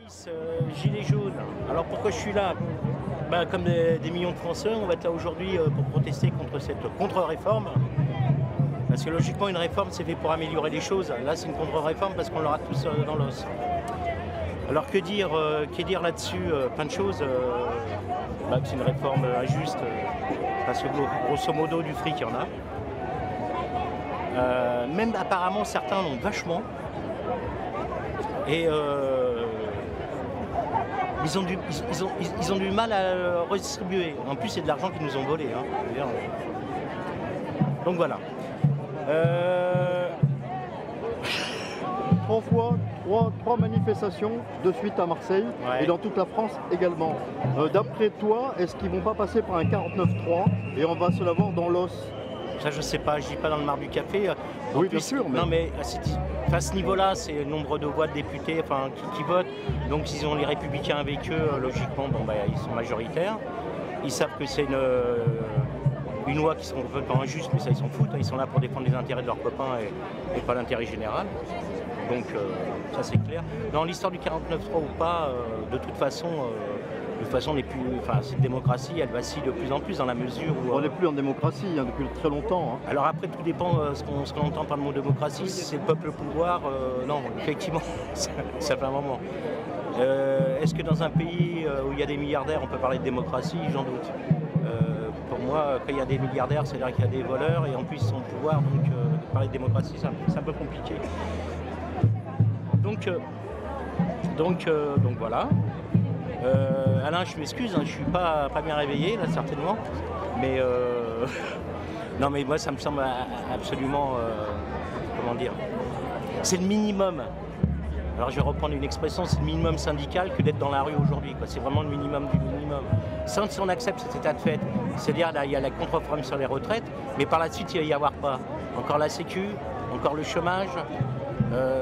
6, Gilets jaunes. Alors pourquoi je suis là? Comme des millions de Français, on va être là aujourd'hui pour protester contre cette contre-réforme. Parce que logiquement, une réforme, c'est fait pour améliorer les choses. Là, c'est une contre-réforme parce qu'on l'aura tous dans l'os. Alors que dire là-dessus? Plein de choses. Que c'est une réforme injuste, parce que grosso modo, du fric, il y en a. Même apparemment, certains en ont vachement. Et ils ont du mal à redistribuer. En plus, c'est de l'argent qu'ils nous ont volé. Hein. Donc voilà. Trois manifestations de suite à Marseille, Ouais. et dans toute la France également. D'après toi, est-ce qu'ils vont pas passer par un 49-3 et on va se l'avoir dans l'os? Ça, je sais pas, je dis pas dans le mar du café. Oui, bien sûr, mais... Non, mais à ce niveau-là, c'est le nombre de voix de députés qui votent. Donc, s'ils ont les Républicains avec eux, logiquement, ils sont majoritaires. Ils savent que c'est une loi qui sera complètement injuste, mais ça, ils s'en foutent. Ils sont là pour défendre les intérêts de leurs copains et pas l'intérêt général. Donc, ça, c'est clair. Dans l'histoire du 49-3 ou pas, de toute façon, cette démocratie, elle vacille de plus en plus dans la mesure où... On n'est plus en démocratie depuis très longtemps. Hein. Alors après, tout dépend ce qu'on entend par le mot démocratie. Si c'est le peuple au pouvoir, non, effectivement, ça fait un moment. Est-ce que dans un pays où il y a des milliardaires, on peut parler de démocratie? J'en doute. Pour moi, quand il y a des milliardaires, c'est-à-dire qu'il y a des voleurs et en plus ils sont au pouvoir, donc parler de démocratie, c'est un peu compliqué. Donc voilà. Alain, je m'excuse, je suis pas bien réveillé là certainement, mais non, mais moi ça me semble absolument, comment dire, c'est le minimum. Alors je vais reprendre une expression, c'est le minimum syndical que d'être dans la rue aujourd'hui. C'est vraiment le minimum du minimum. Si on accepte cet état de fait, c'est-à-dire là il y a la contre-réforme sur les retraites, mais par la suite il va y avoir pas encore la sécu, encore le chômage.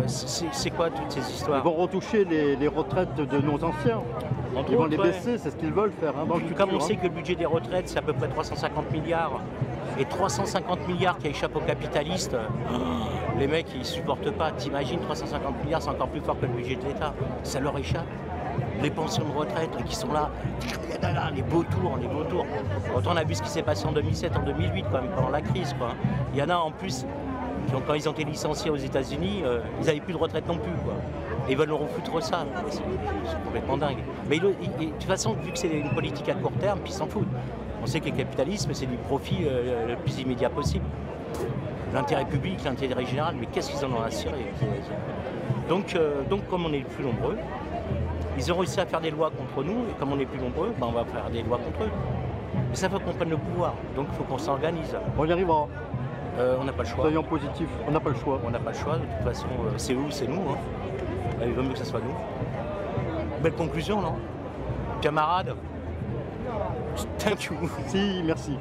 C'est quoi toutes ces histoires? Ils vont retoucher les retraites de nos anciens. Ils vont les baisser, c'est ce qu'ils veulent faire. Hein, comme on sait que le budget des retraites, c'est à peu près 350 milliards, et 350 milliards qui échappent aux capitalistes, les mecs, ils supportent pas. T'imagines, 350 milliards, c'est encore plus fort que le budget de l'État. Ça leur échappe. Les pensions de retraite qui sont là, les beaux tours. Autant on a vu ce qui s'est passé en 2007, en 2008, quand même, pendant la crise. Quoi. Il y en a en plus, quand ils ont été licenciés aux États-Unis, ils n'avaient plus de retraite non plus. Quoi. Et ils veulent nous refoutre ça. C'est complètement dingue. Mais de toute façon, vu que c'est une politique à court terme, puis ils s'en foutent. On sait que le capitalisme, c'est du profit le plus immédiat possible. L'intérêt public, l'intérêt général, mais qu'est-ce qu'ils en ont à cirer? Donc, comme on est les plus nombreux, ils ont réussi à faire des lois contre nous, et comme on est plus nombreux, on va faire des lois contre eux. Mais ça, il faut qu'on prenne le pouvoir, donc il faut qu'on s'organise. On y arrivera. On n'a pas le choix. Soyons positifs, on n'a pas le choix. On n'a pas le choix, de toute façon, c'est eux ou c'est nous. Hein. Il vaut mieux que ce soit nous. Belle conclusion, non? Camarades, thank you. Si, merci.